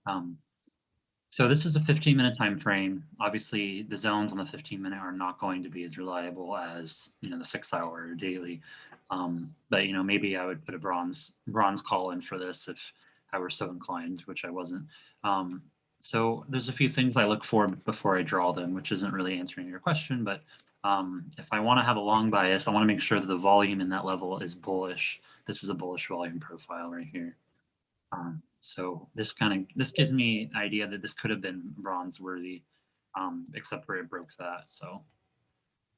Um, so this is a 15-minute time frame. Obviously, the zones on the 15-minute are not going to be as reliable as the 6-hour daily. But maybe I would put a bronze call in for this if I were so inclined, which I wasn't. So there's a few things I look for before I draw them, which isn't really answering your question, but if I want to have a long bias, I want to make sure that the volume in that level is bullish. This is a bullish volume profile right here. So this gives me an idea that this could have been bronze worthy, except for it broke that. So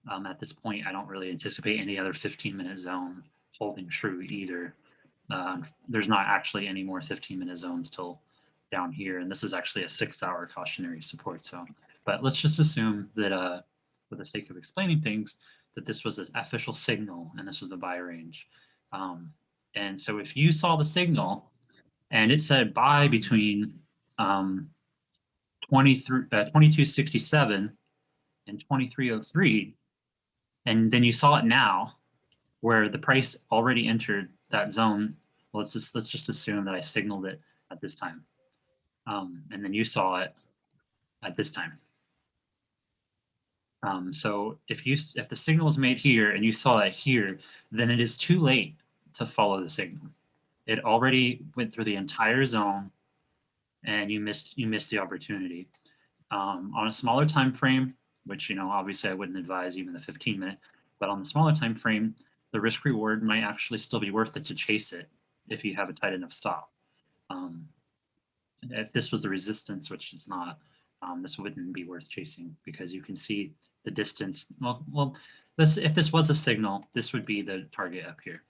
at this point, I don't really anticipate any other 15-minute zone holding true either. There's not actually any more 15-minute zones till down here, and this is actually a 6-hour cautionary support zone. But let's just assume that, for the sake of explaining things, that this was an official signal and this was the buy range. And so if you saw the signal and it said buy between 2267 and 2303, and then you saw it now where the price already entered that zone. Well, let's just assume that I signaled it at this time, and then you saw it at this time. So if the signal is made here and you saw it here, then it is too late to follow the signal. It already went through the entire zone, and you missed the opportunity. On a smaller time frame, which obviously I wouldn't advise even the 15-minute, but on the smaller time frame, the risk reward might actually still be worth it to chase it if you have a tight enough stop. If this was the resistance, which it's not, this wouldn't be worth chasing because you can see the distance. Well, if this was a signal, this would be the target up here.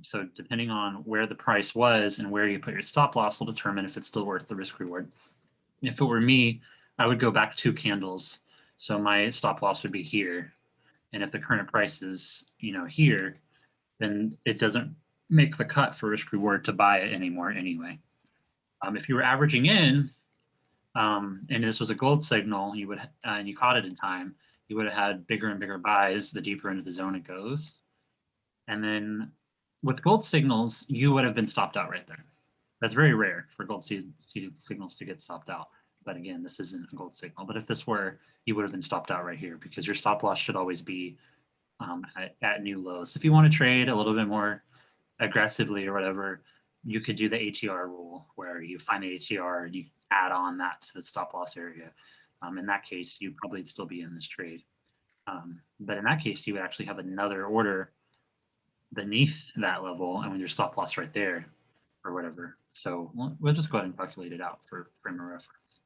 So depending on where the price was and where you put your stop loss will determine if it's still worth the risk reward. If it were me, I would go back 2 candles. So my stop loss would be here. And if the current price is, here, then it doesn't make the cut for risk reward to buy it anymore anyway. If you were averaging in, and this was a gold signal, you would, and you caught it in time, you would have had bigger and bigger buys the deeper into the zone it goes. And then with gold signals, you would have been stopped out right there. That's very rare for gold signals to get stopped out. But again, this isn't a gold signal. But if this were, you would have been stopped out right here because your stop loss should always be at new lows. If you want to trade a little bit more aggressively or whatever, you could do the ATR rule where you find the ATR and you add on that to the stop loss area. In that case, you'd probably still be in this trade. But in that case, you would actually have another order beneath that level and with your stop loss right there or whatever. So we'll just go ahead and calculate it out for frame of reference.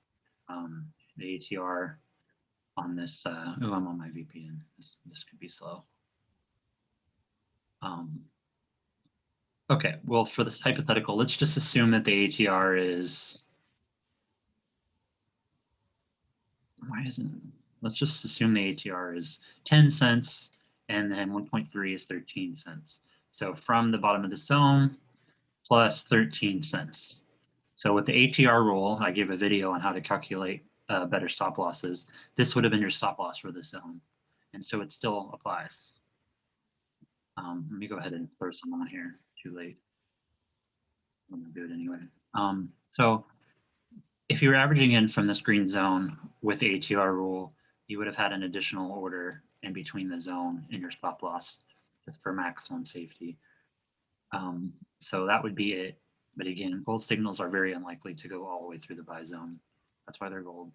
The ATR on this, I'm on my VPN. This could be slow. Okay, well, for this hypothetical, let's just assume that the ATR is, let's just assume the ATR is 10 cents and then 1.3 is 13 cents. So from the bottom of the zone plus 13 cents. So with the ATR rule, I gave a video on how to calculate better stop losses. This would have been your stop loss for this zone. And so it still applies. Let me go ahead and throw some on here. Too late. I'm gonna do it anyway. So if you were averaging in from this green zone with the ATR rule, you would have had an additional order in between the zone and your stop loss just for maximum safety. So that would be it. But again, gold signals are very unlikely to go all the way through the buy zone. That's why they're gold.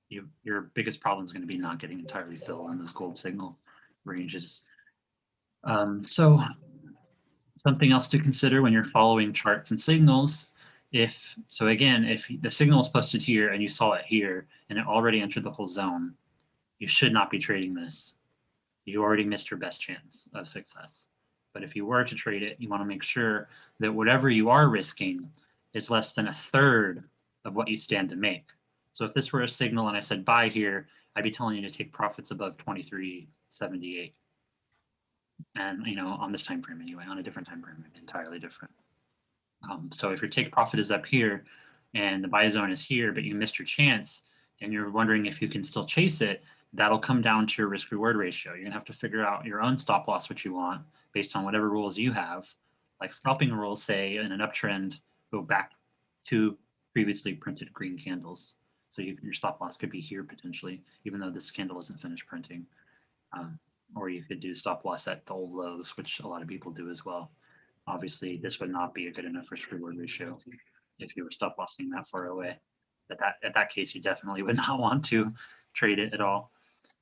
Your biggest problem is going to be not getting entirely filled on those gold signal ranges. So something else to consider when you're following charts and signals, if the signal is posted here and you saw it here and it already entered the whole zone, you should not be trading this. You already missed your best chance of success. But if you were to trade it, you want to make sure that whatever you are risking is less than 1/3 of what you stand to make. So if this were a signal and I said buy here, I'd be telling you to take profits above 23.78. And on this time frame anyway, on a different time frame, entirely different. So if your take profit is up here and the buy zone is here, but you missed your chance and you're wondering if you can still chase it, that'll come down to your risk reward ratio. You're gonna have to figure out your own stop loss, what you want based on whatever rules you have. like scalping rules say in an uptrend, go back to previously printed green candles. So your stop loss could be here potentially, even though this candle isn't finished printing. Or you could do stop loss at the old lows, which a lot of people do as well. Obviously, this would not be a good enough risk reward ratio if you were stop lossing that far away. At that case, you definitely would not want to trade it at all.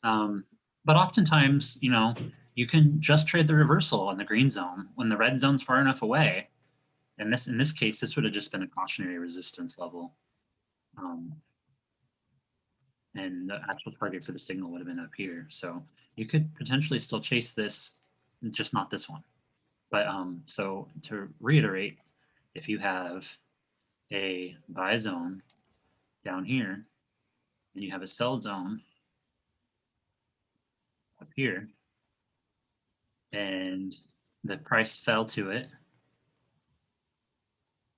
But oftentimes, you know, you can just trade the reversal on the green zone when the red zone's far enough away. And in this case, this would have just been a cautionary resistance level. And the actual target for the signal would have been up here. So you could potentially still chase this, just not this one. But so to reiterate, if you have a buy zone down here, and you have a sell zone up here, and the price fell to it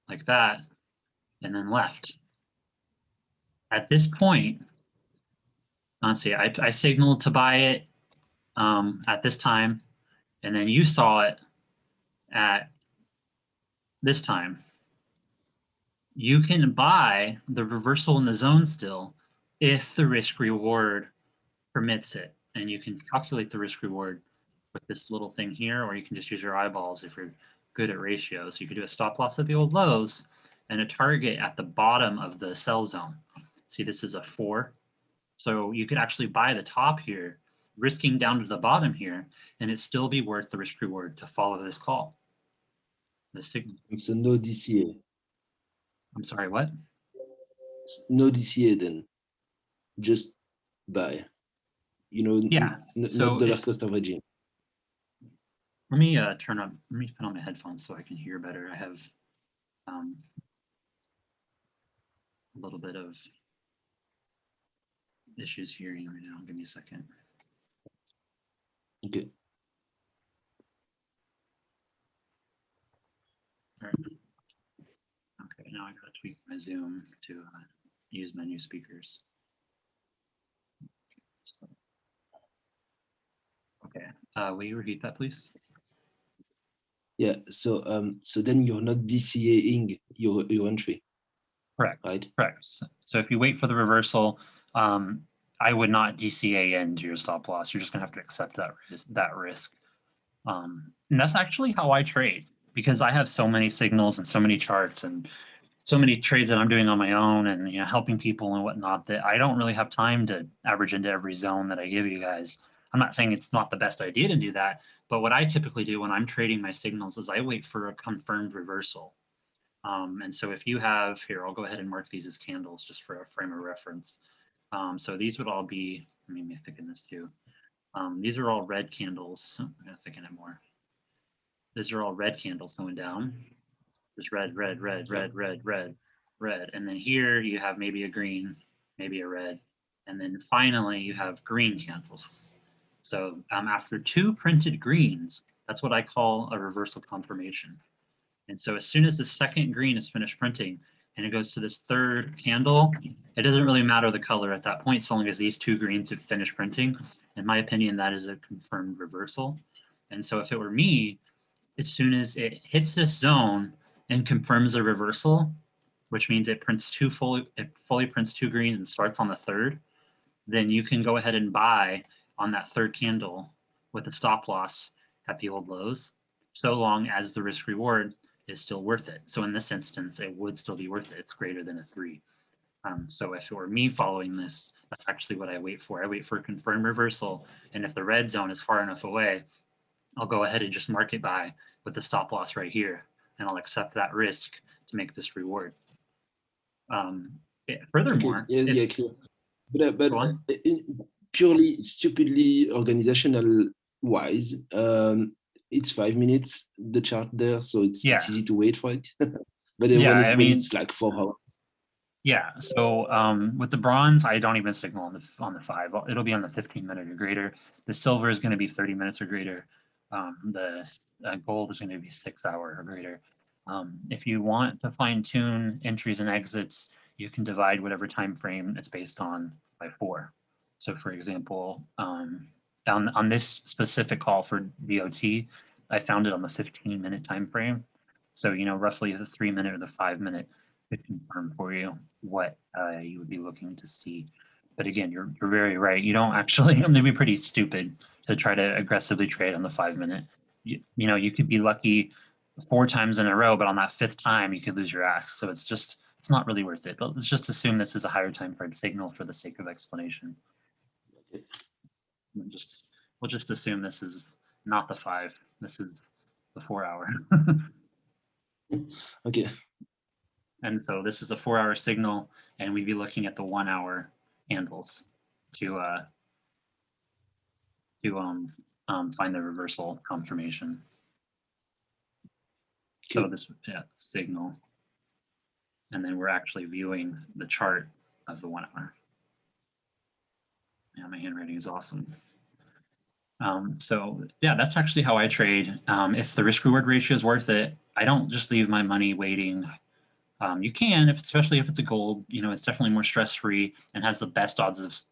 like that, and then left. At this point, let's see, I signaled to buy it at this time, and then you saw it at this time. You can buy the reversal in the zone still if the risk reward permits it. And you can calculate the risk reward with this little thing here, or you can just use your eyeballs if you're good at ratios. You could do a stop loss at the old lows and a target at the bottom of the sell zone. See, this is a 4. So you could actually buy the top here, risking down to the bottom here, and it still be worth the risk reward to follow this call. The signal. It's a no DCA. I'm sorry, what? No DCA then. Just buy. You know, yeah. So not dollar cost averaging. Let me turn up. Let me put on my headphones so I can hear better. I have a little bit of issues hearing right now. Give me a second. Okay. All right. Okay, now I got to tweak my Zoom to use menu speakers. Okay, will you repeat that, please? Yeah. So so then you're not DCAing your entry. Correct. Right. Correct. So if you wait for the reversal, I would not DCA into your stop loss. You're just gonna have to accept that risk. And that's actually how I trade, because I have so many signals and so many charts and so many trades that I'm doing on my own, and you know, helping people and whatnot, that I don't really have time to average into every zone that I give you guys. I'm not saying it's not the best idea to do that, but what I typically do when I'm trading my signals is I wait for a confirmed reversal. And so if you have here, I'll go ahead and mark these as candles just for a frame of reference. So these would all be, let me thicken this too. These are all red candles. I'm gonna thicken it more. These are all red candles going down. Just red, red, red, red, red, red, red. And then here you have maybe a green, maybe a red. And then finally you have green candles. So after 2 printed greens, that's what I call a reversal confirmation. And so as soon as the second green is finished printing and it goes to this third candle, it doesn't really matter the color at that point, so long as these 2 greens have finished printing. In my opinion, that is a confirmed reversal. And so if it were me, as soon as it hits this zone and confirms a reversal, which means it fully prints 2 greens and starts on the third, then you can go ahead and buy on that third candle with a stop loss at the old lows, so long as the risk reward is still worth it. So in this instance, it would still be worth it. It's greater than a 3. So if it were me following this, that's actually what I wait for. I wait for a confirmed reversal. And if the red zone is far enough away, I'll go ahead and just market buy with the stop loss right here, and I'll accept that risk to make this reward. Furthermore, okay. Yeah, clear. But purely stupidly organizational wise, it's 5 minutes, the chart there, so it's easy to wait for it. But when it's like 4 hours. Yeah, so with the bronze, I don't even signal on the 5. It'll be on the 15-minute or greater. The silver is going to be 30 minutes or greater. The gold is going to be 6 hour or greater. If you want to fine tune entries and exits, you can divide whatever time frame it's based on by 4. So for example, on this specific call for BOT, I found it on the 15-minute time frame. So, roughly the 3-minute or the 5-minute could confirm for you what you would be looking to see. But again, you're very right. You don't actually, I'm gonna be pretty stupid to try to aggressively trade on the 5-minute. You could be lucky 4 times in a row, but on that 5th time, you could lose your ass. So it's not really worth it. But let's just assume this is a higher time frame signal for the sake of explanation. We'll just assume this is not the 5. This is the 4-hour. Okay. And so this is a 4-hour signal, and we'd be looking at the 1-hour handles to find the reversal confirmation. So this signal, and then we're actually viewing the chart of the 1-hour. Yeah, my handwriting is awesome. So yeah, that's actually how I trade. If the risk reward ratio is worth it, I don't just leave my money waiting. You can, especially if it's a gold, it's definitely more stress-free and has the best odds of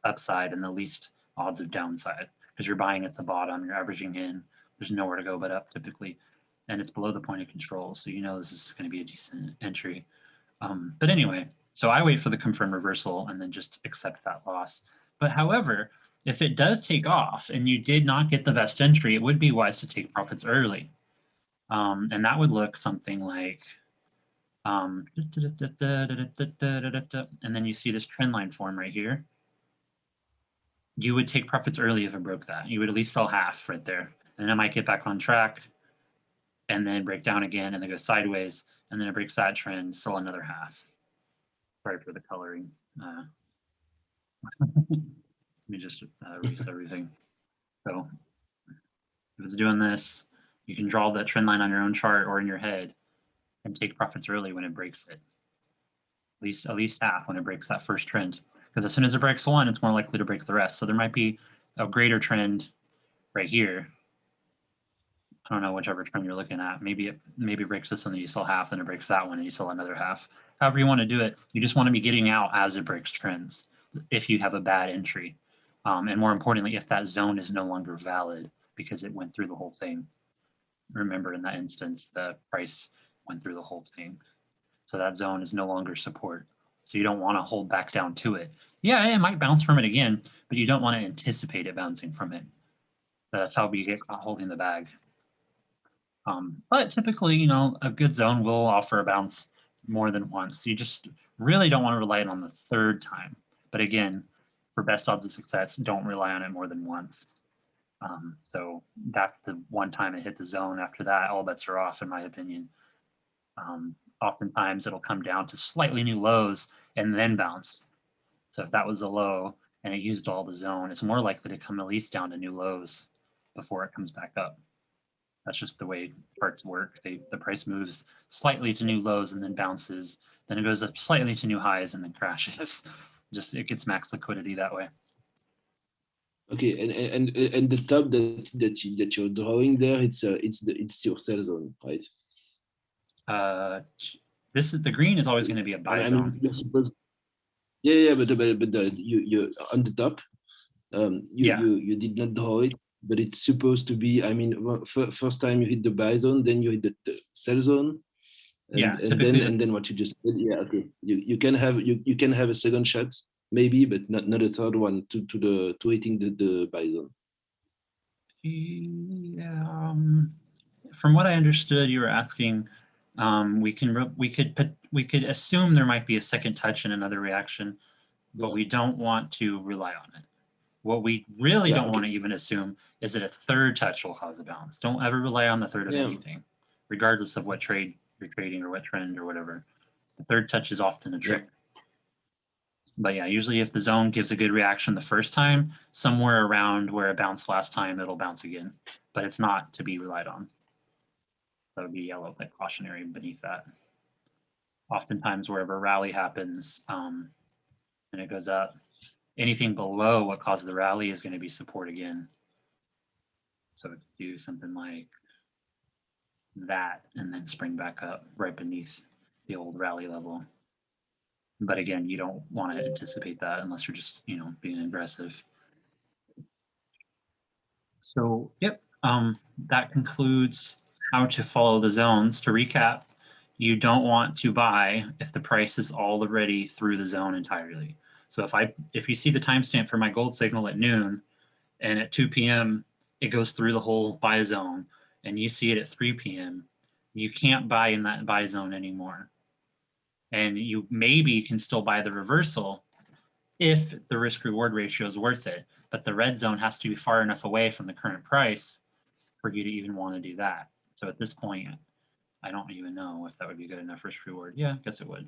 upside and the least odds of downside, because you're buying at the bottom, you're averaging in, there's nowhere to go but up typically, and it's below the point of control, so this is going to be a decent entry. But anyway, so I wait for the confirmed reversal and then just accept that loss. But however, if it does take off and you did not get the best entry, it would be wise to take profits early. And that would look something like, and then you see this trend line form right here. You would take profits early if it broke that. You would at least sell half right there. And then it might get back on track and then break down again and then go sideways. And then it breaks that trend, sell another half. Sorry for the coloring. Let me just erase everything. So if it's doing this, you can draw that trend line on your own chart or in your head and take profits early when it breaks it. At least half when it breaks that first trend. Because as soon as it breaks one, it's more likely to break the rest. So there might be a greater trend right here. I don't know whichever trend you're looking at. Maybe it breaks this and then you sell half, then it breaks that one and you sell another half. However you want to do it, you just want to be getting out as it breaks trends if you have a bad entry. And more importantly, if that zone is no longer valid because it went through the whole thing. Remember, in that instance, the price went through the whole thing. So that zone is no longer support. So you don't want to hold back down to it. Yeah, it might bounce from it again, but you don't want to anticipate it bouncing from it. That's how we get caught holding the bag. But typically, a good zone will offer a bounce more than once. You just really don't want to rely on the 3rd time. But again, for best odds of success, don't rely on it more than once. So that's the one time it hit the zone. After that, all bets are off, in my opinion. Oftentimes it'll come down to slightly new lows and then bounce. So if that was a low and it used all the zone, it's more likely to come at least down to new lows before it comes back up. That's just the way charts work. The price moves slightly to new lows and then bounces. Then it goes up slightly to new highs and then crashes. Just it gets max liquidity that way. Okay, and the top that you're drawing there, it's your sell zone, right? This is the green is always going to be a buy zone. You're supposed, yeah, but you on the top, you did not draw it, but it's supposed to be. First time you hit the buy zone, then you hit the sell zone, and then what you just said. Yeah, okay. You can have a second shot maybe, but not a third one to hitting the buy zone. Yeah. From what I understood, you were asking. We could assume there might be a second touch and another reaction, but we don't want to rely on it. What we really don't want to even assume is that a third touch will cause a bounce. Don't ever rely on the third of anything, regardless of what trade you're trading or what trend or whatever. The third touch is often a trick. But yeah, usually if the zone gives a good reaction the first time, somewhere around where it bounced last time, it'll bounce again. But it's not to be relied on. That would be yellow, like cautionary beneath that. Oftentimes, wherever a rally happens and it goes up, anything below what caused the rally is going to be support again. So do something like that and then spring back up right beneath the old rally level. But again, you don't want to anticipate that unless you're just, being aggressive. So, yep. That concludes how to follow the zones. To recap, you don't want to buy if the price is already through the zone entirely. So if you see the timestamp for my gold signal at noon, and at 2 p.m. it goes through the whole buy zone, and you see it at 3 p.m., you can't buy in that buy zone anymore. And you maybe can still buy the reversal if the risk reward ratio is worth it, but the red zone has to be far enough away from the current price for you to even want to do that. So at this point, I don't even know if that would be good enough risk reward. Yeah, I guess it would.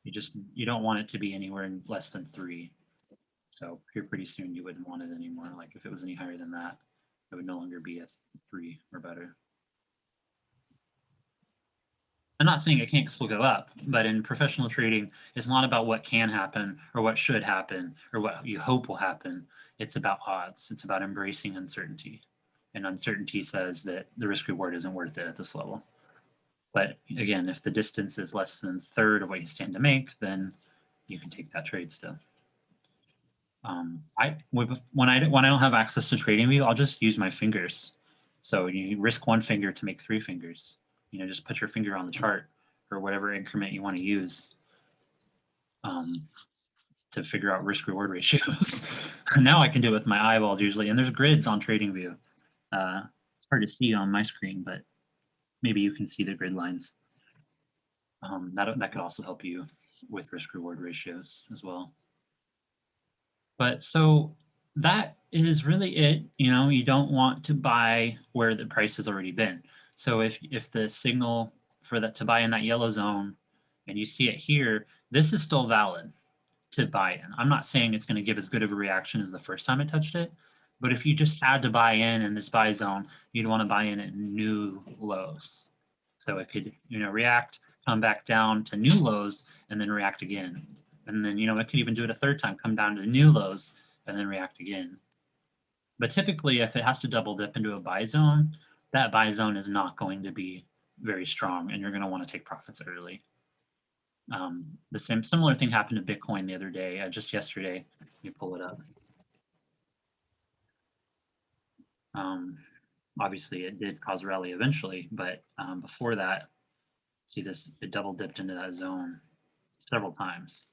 You don't want it to be anywhere in less than 3. So here pretty soon you wouldn't want it anymore. Like if it was any higher than that, it would no longer be a 3 or better. I'm not saying it can't still go up, but in professional trading, it's not about what can happen or what should happen or what you hope will happen. It's about odds. It's about embracing uncertainty. And uncertainty says that the risk reward isn't worth it at this level. But again, if the distance is less than a third of what you stand to make, then you can take that trade still. When I don't have access to TradingView, I'll just use my fingers. So you risk 1 finger to make 3 fingers. Just put your finger on the chart or whatever increment you want to use to figure out risk reward ratios. Now I can do it with my eyeballs usually, and there's grids on TradingView. It's hard to see on my screen, but maybe you can see the grid lines. That could also help you with risk reward ratios as well. But so that is really it. You don't want to buy where the price has already been. So if the signal for that to buy in that yellow zone and you see it here, this is still valid to buy in. I'm not saying it's going to give as good of a reaction as the first time I touched it, but if you just had to buy in this buy zone, you'd want to buy in at new lows. So it could, react, come back down to new lows, and then react again. And then, it could even do it a third time, come down to new lows, and then react again. But typically, if it has to double dip into a buy zone, that buy zone is not going to be very strong, and you're going to want to take profits early. The similar thing happened to Bitcoin the other day, just yesterday. Let me pull it up. Obviously, it did cause a rally eventually, but before that, see this, it double dipped into that zone several times.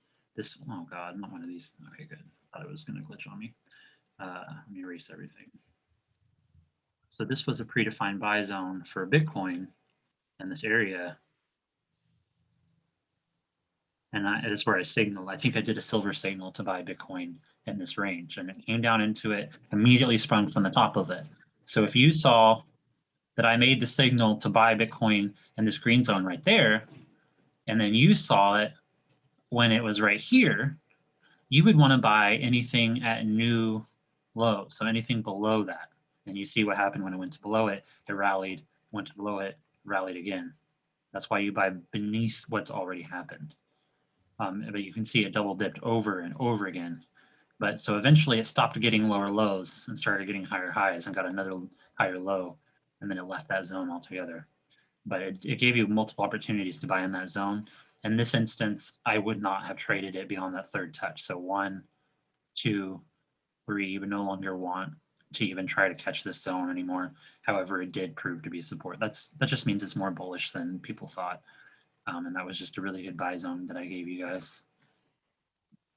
Oh God, not one of these. Okay, good. Thought it was going to glitch on me. Let me erase everything. So this was a predefined buy zone for Bitcoin in this area. And that's where I signaled. I think I did a silver signal to buy Bitcoin in this range, and it came down into it, immediately sprung from the top of it. So if you saw that I made the signal to buy Bitcoin in this green zone right there, and then you saw it when it was right here, you would want to buy anything at new low, so anything below that. And you see what happened when it went to below it, it rallied, went to below it, rallied again. That's why you buy beneath what's already happened. But you can see it double dipped over and over again. But so eventually it stopped getting lower lows and started getting higher highs and got another higher low, and then it left that zone altogether. But it gave you multiple opportunities to buy in that zone. In this instance, I would not have traded it beyond that third touch. So 1, 2, 3, you would no longer want to even try to catch this zone anymore. However, it did prove to be support. That just means it's more bullish than people thought. And that was just a really good buy zone that I gave you guys.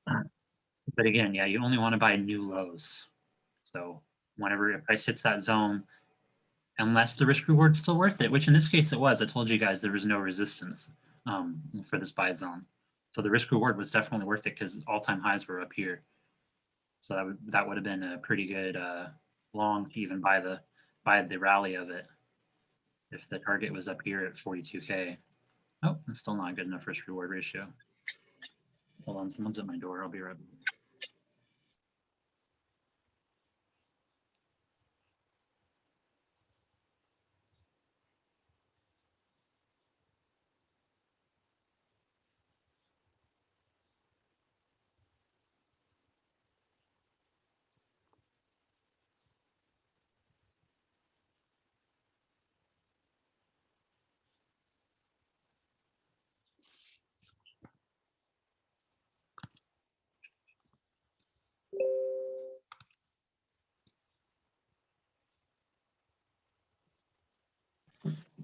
But again, yeah, you only want to buy new lows. So whenever a price hits that zone, unless the risk reward's still worth it, which in this case it was. I told you guys there was no resistance for this buy zone. So the risk reward was definitely worth it because all-time highs were up here. So that would have been a pretty good long to even buy the rally of it if the target was up here at 42K. Oh, it's still not good enough risk reward ratio. Hold on, someone's at my door. I'll be right back.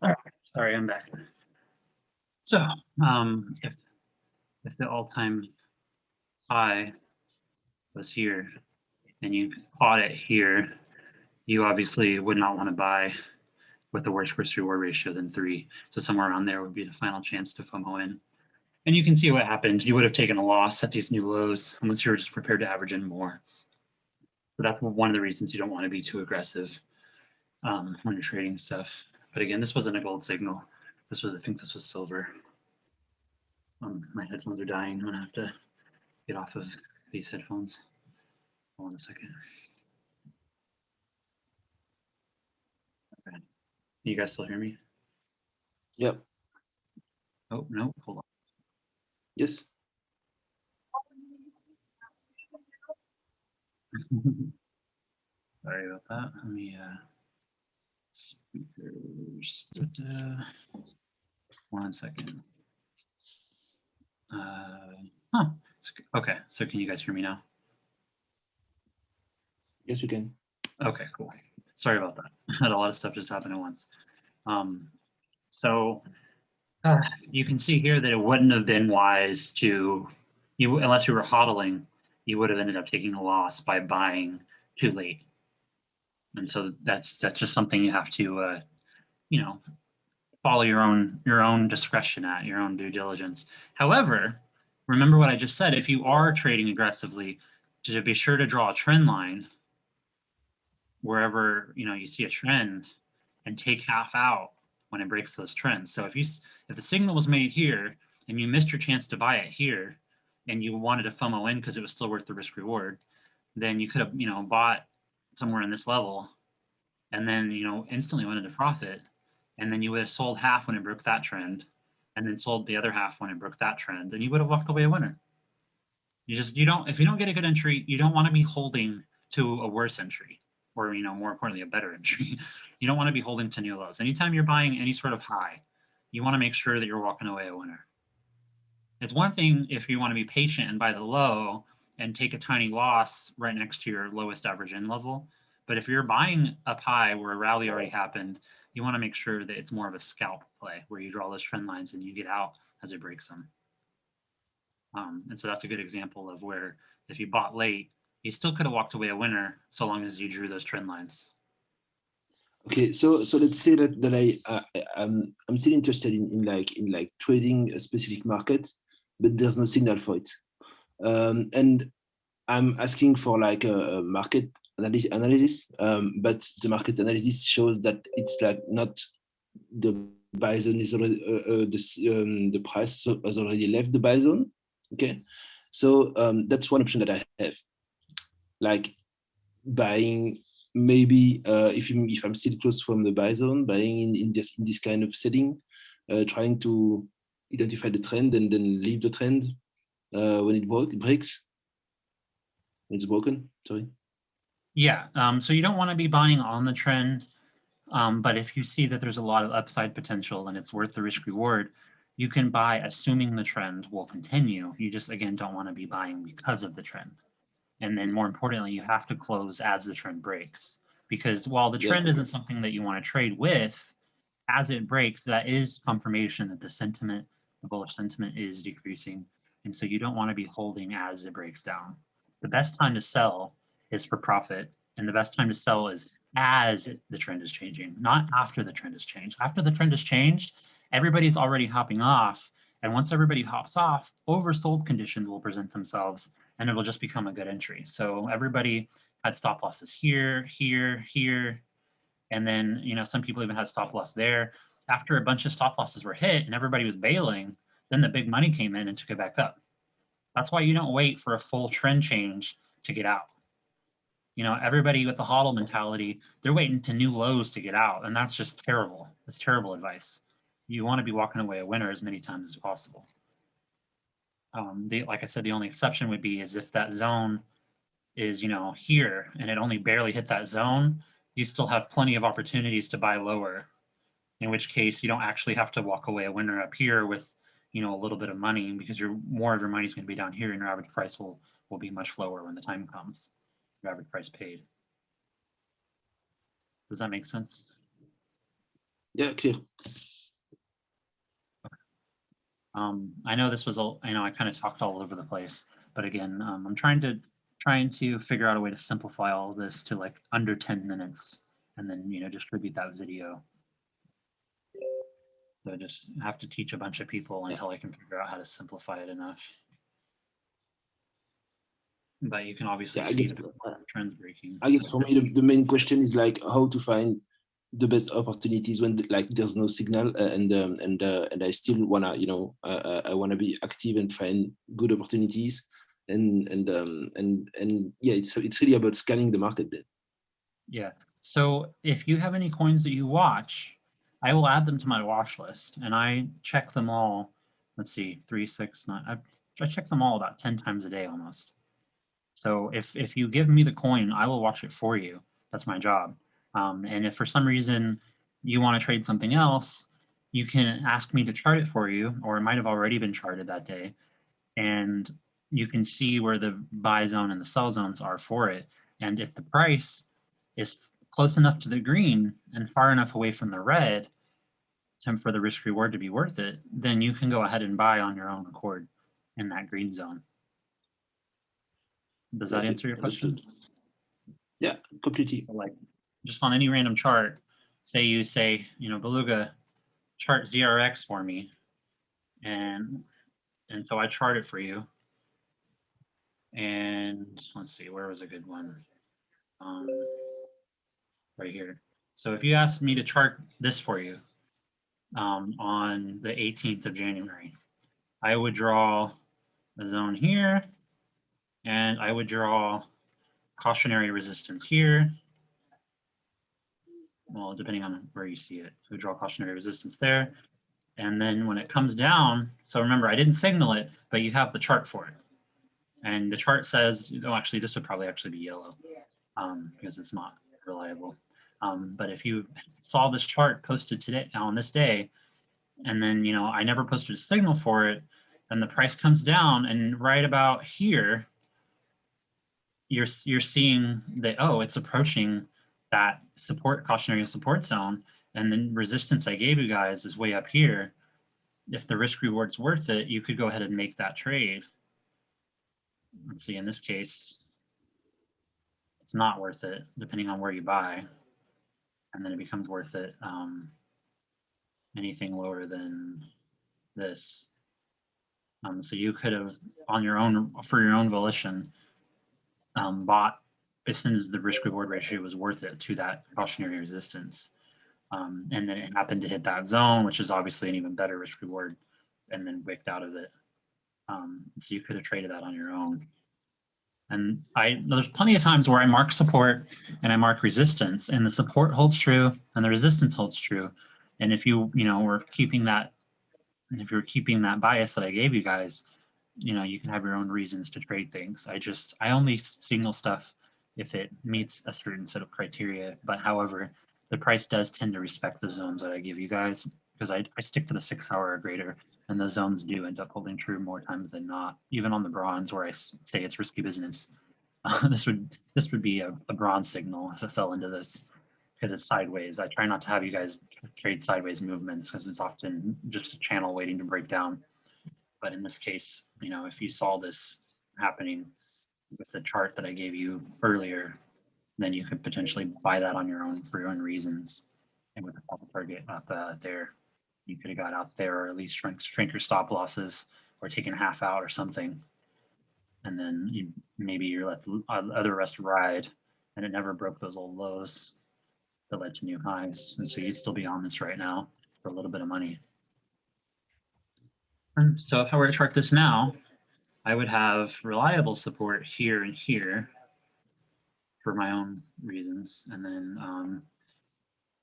All right, sorry, I'm back. So if the all-time high was here and you caught it here, you obviously would not want to buy with a worse risk reward ratio than 3. So somewhere around there would be the final chance to FOMO in. And you can see what happened. You would have taken a loss at these new lows unless you were just prepared to average in more. But that's one of the reasons you don't want to be too aggressive when you're trading stuff. But again, this wasn't a gold signal. This was, I think this was silver. My headphones are dying. I'm gonna have to get off of these headphones. Hold on a second. Okay. Can you guys still hear me? Yep. Oh, no, hold on. Yes. Sorry about that. Let me speakers. 1 second. Okay, so can you guys hear me now? Yes, we can. Okay, cool. Sorry about that. I had a lot of stuff just happen at once. So you can see here that it wouldn't have been wise to, unless you were hodling, you would have ended up taking a loss by buying too late. And so that's just something you have to, you know, follow your own discretion at, your own due diligence. However, remember what I just said, if you are trading aggressively, to be sure to draw a trend line wherever you see a trend and take half out when it breaks those trends. So if the signal was made here and you missed your chance to buy it here and you wanted to FOMO in because it was still worth the risk reward, then you could have bought somewhere in this level and then instantly went into profit, and then you would have sold half when it broke that trend and then sold the other half when it broke that trend, and you would have walked away a winner. If you don't get a good entry, you don't want to be holding to a worse entry, or more importantly, a better entry. You don't want to be holding to new lows. Anytime you're buying any sort of high, you want to make sure that you're walking away a winner. It's one thing if you want to be patient and buy the low and take a tiny loss right next to your lowest average in level. But if you're buying up high where a rally already happened, you want to make sure that it's more of a scalp play where you draw those trend lines and you get out as it breaks them. And so that's a good example of where if you bought late, you still could have walked away a winner so long as you drew those trend lines. Okay, so let's say that I'm still interested in like trading a specific market, but there's no signal for it, and I'm asking for like a market analysis, but the market analysis shows that it's like not the buy zone is already the price has already left the buy zone. Okay, so that's one option that I have, like buying maybe if I'm still close from the buy zone, buying in this kind of setting, trying to identify the trend and then leave the trend when it breaks. When it's broken. Sorry. Yeah. So you don't want to be buying on the trend, but if you see that there's a lot of upside potential and it's worth the risk reward, you can buy assuming the trend will continue. You just again don't want to be buying because of the trend. And then more importantly, you have to close as the trend breaks, because while the trend isn't something that you want to trade with, as it breaks, that is confirmation that the bullish sentiment is decreasing. And so you don't want to be holding as it breaks down. The best time to sell is for profit. And the best time to sell is as the trend is changing, not after the trend has changed. After the trend has changed, everybody's already hopping off. And once everybody hops off, oversold conditions will present themselves and it'll just become a good entry. So everybody had stop losses here, here, here. And then, some people even had stop loss there. After a bunch of stop losses were hit and everybody was bailing, then the big money came in and took it back up. That's why you don't wait for a full trend change to get out. Everybody with the hodl mentality, they're waiting to new lows to get out. And that's just terrible. That's terrible advice. You want to be walking away a winner as many times as possible. Like I said, the only exception would be is if that zone is, here and it only barely hit that zone, you still have plenty of opportunities to buy lower, in which case you don't actually have to walk away a winner up here with, a little bit of money, because more of your money is going to be down here and your average price will be much lower when the time comes, your average price paid. Does that make sense? Yeah, clear. I know this was I kind of talked all over the place, but again, I'm trying to figure out a way to simplify all of this to like under 10 minutes and then, distribute that video. So I just have to teach a bunch of people until I can figure out how to simplify it enough. But you can obviously see the trends breaking. I guess for me, the main question is like how to find the best opportunities when like there's no signal, and I still wanna, I wanna be active and find good opportunities, and yeah, it's really about scanning the market then. Yeah. So if you have any coins that you watch, I will add them to my watch list, and I check them all. Let's see, 3, 6, 9. I check them all about 10 times a day almost. So if you give me the coin, I will watch it for you. That's my job. And if for some reason you want to trade something else, you can ask me to chart it for you, or it might have already been charted that day. And you can see where the buy zone and the sell zones are for it. And if the price is close enough to the green and far enough away from the red for the risk reward to be worth it, then you can go ahead and buy on your own accord in that green zone. Does that answer your question? Yeah, completely. So like just on any random chart, say you say, Beluga, chart ZRX for me. And so I chart it for you. And let's see, where was a good one? Right here. So if you asked me to chart this for you on the 18th of January, I would draw a zone here, and I would draw cautionary resistance here. Well, depending on where you see it. So we draw cautionary resistance there. And then when it comes down, so remember, I didn't signal it, but you have the chart for it. And the chart says, actually, this would probably actually be yellow because it's not reliable. But if you saw this chart posted today on this day, and then, I never posted a signal for it, and the price comes down, and right about here, you're seeing that, oh, it's approaching that cautionary support zone, and then resistance I gave you guys is way up here. If the risk reward's worth it, you could go ahead and make that trade. Let's see, in this case, it's not worth it, depending on where you buy. And then it becomes worth it anything lower than this. So you could have, on your own, for your own volition, bought as soon as the risk reward ratio was worth it to that cautionary resistance. And then it happened to hit that zone, which is obviously an even better risk reward, and then wicked out of it. So you could have traded that on your own. And there's plenty of times where I mark support and I mark resistance, and the support holds true and the resistance holds true. And if you were keeping that, and if you're keeping that bias that I gave you guys, you can have your own reasons to trade things. I only signal stuff if it meets a certain set of criteria. But however, the price does tend to respect the zones that I give you guys, because I stick to the 6 hour or greater, and the zones do end up holding true more times than not. Even on the bronze, where I say it's risky business, this would be a bronze signal if it fell into this, because it's sideways. I try not to have you guys trade sideways movements because it's often just a channel waiting to break down. But in this case, if you saw this happening with the chart that I gave you earlier, then you could potentially buy that on your own for your own reasons. And with the profit target up there, you could have got out there, or at least shrink your stop losses, or taken half out or something. And then maybe you let the other rest ride, and it never broke those old lows that led to new highs. And so you'd still be on this right now for a little bit of money. And so if I were to chart this now, I would have reliable support here and here for my own reasons, and then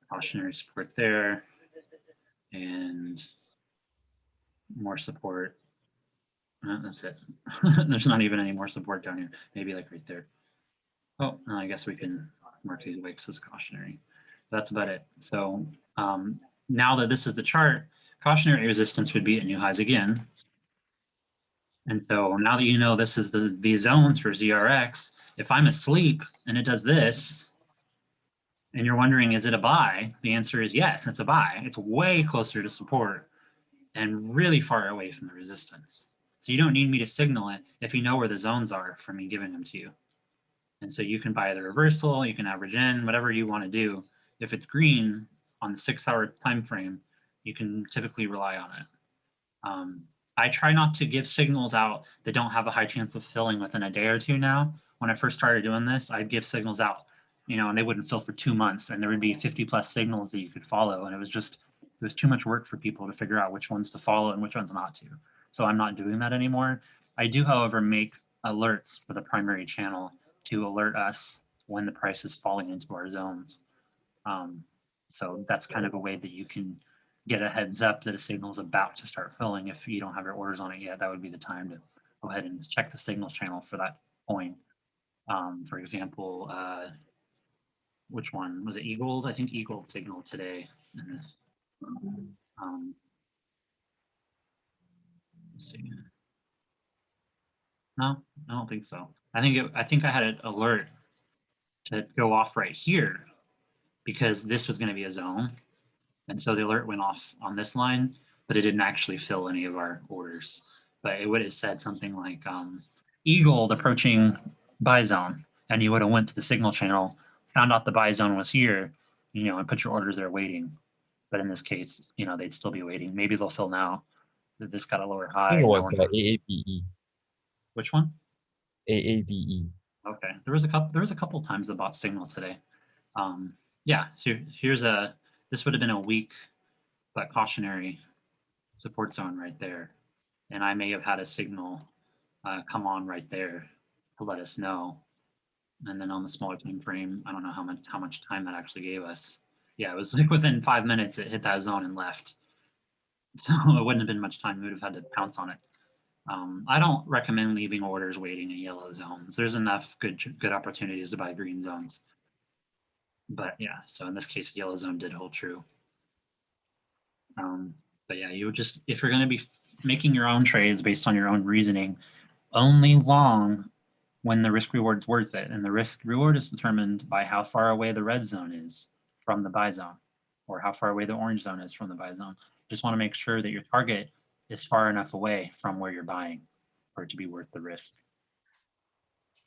cautionary support there, and more support. That's it. There's not even any more support down here. Maybe like right there. Oh, I guess we can mark these wicks as cautionary. That's about it. So now that this is the chart, cautionary resistance would be at new highs again. And so now that you know this is these zones for ZRX, if I'm asleep and it does this, and you're wondering, is it a buy? The answer is yes, it's a buy. It's way closer to support and really far away from the resistance. So you don't need me to signal it if you know where the zones are from me giving them to you. And so you can buy the reversal, you can average in, whatever you want to do. If it's green on the 6-hour time frame, you can typically rely on it. I try not to give signals out that don't have a high chance of filling within a day or two now. When I first started doing this, I'd give signals out, and they wouldn't fill for 2 months, and there would be 50+ signals that you could follow. And it was too much work for people to figure out which ones to follow and which ones not to. So I'm not doing that anymore. I do, however, make alerts for the primary channel to alert us when the price is falling into our zones. So that's kind of a way that you can get a heads up that a signal is about to start filling. If you don't have your orders on it yet, that would be the time to go ahead and check the signals channel for that point. For example, which one was it? eGold? I think eGold signaled today. Let's see. No, I don't think so. I think I had an alert to go off right here because this was going to be a zone. And so the alert went off on this line, but it didn't actually fill any of our orders. But it would have said something like eGold approaching buy zone. And you would have went to the signal channel, found out the buy zone was here, and put your orders there waiting. But in this case, they'd still be waiting. Maybe they'll fill now. This got a lower high. I think it was AABE. Which one? AABE. Okay, there was a couple times the bot signal today. Yeah, so this would have been a weak but cautionary support zone right there, and I may have had a signal come on right there to let us know. And then on the smaller time frame, I don't know how much time that actually gave us. Yeah, it was like within 5 minutes it hit that zone and left. So it wouldn't have been much time. We would have had to pounce on it. I don't recommend leaving orders waiting in yellow zones. There's enough good opportunities to buy green zones. But yeah, so in this case, the yellow zone did hold true. But yeah, you would just, if you're going to be making your own trades based on your own reasoning, only long when the risk reward's worth it. And the risk reward is determined by how far away the red zone is from the buy zone, or how far away the orange zone is from the buy zone. Just want to make sure that your target is far enough away from where you're buying for it to be worth the risk.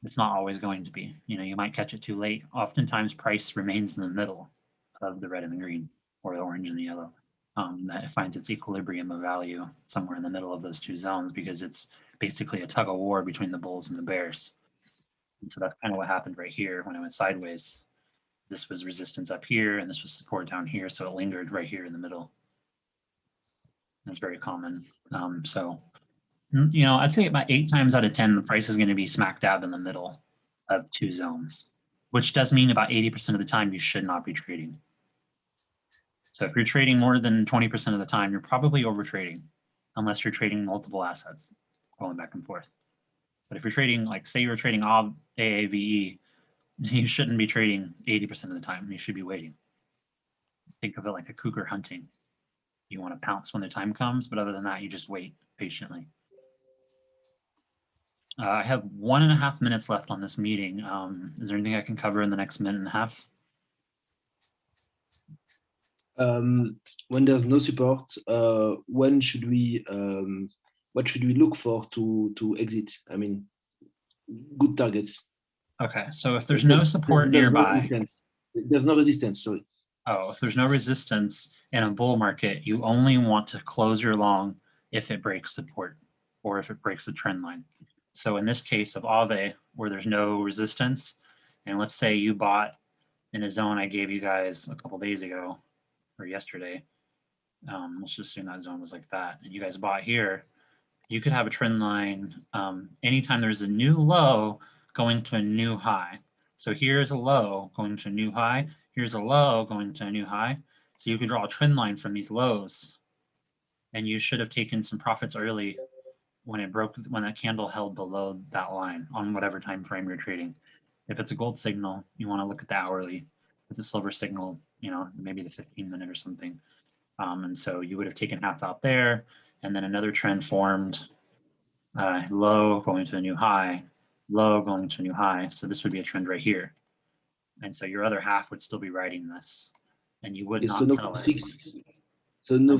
It's not always going to be. You might catch it too late. Oftentimes price remains in the middle of the red and the green, or the orange and the yellow. That it finds its equilibrium of value somewhere in the middle of those two zones, because it's basically a tug of war between the bulls and the bears. And so that's kind of what happened right here when it went sideways. This was resistance up here, and this was support down here, so it lingered right here in the middle. That's very common. So, I'd say about 8 times out of 10, the price is going to be smack dab in the middle of two zones, which does mean about 80% of the time you should not be trading. So if you're trading more than 20% of the time, you're probably over trading, unless you're trading multiple assets going back and forth. But if you're trading, like say you're trading AAVE, you shouldn't be trading 80% of the time. You should be waiting. Think of it like a cougar hunting. You want to pounce when the time comes, but other than that, you just wait patiently. I have 1.5 minutes left on this meeting. Is there anything I can cover in the next minute and a half? When there's no support, when should we? What should we look for to exit? I mean, good targets. Okay, so if there's no support nearby, there's no resistance. Sorry. Oh, if there's no resistance in a bull market, you only want to close your long if it breaks support or if it breaks the trend line. So in this case of AAVE, where there's no resistance, and let's say you bought in a zone I gave you guys a couple days ago or yesterday, let's just assume that zone was like that, and you guys bought here, you could have a trend line anytime there's a new low going to a new high. So here's a low going to a new high, here's a low going to a new high. So you could draw a trend line from these lows, and you should have taken some profits early when that candle held below that line on whatever time frame you're trading. If it's a gold signal, you want to look at the hourly. If it's a silver signal, maybe the 15-minute or something. And so you would have taken half out there, and then another trend formed, low going to a new high, low going to a new high. So this would be a trend right here. And so your other half would still be writing this, and you would Okay, not so no sell it. fixed. So no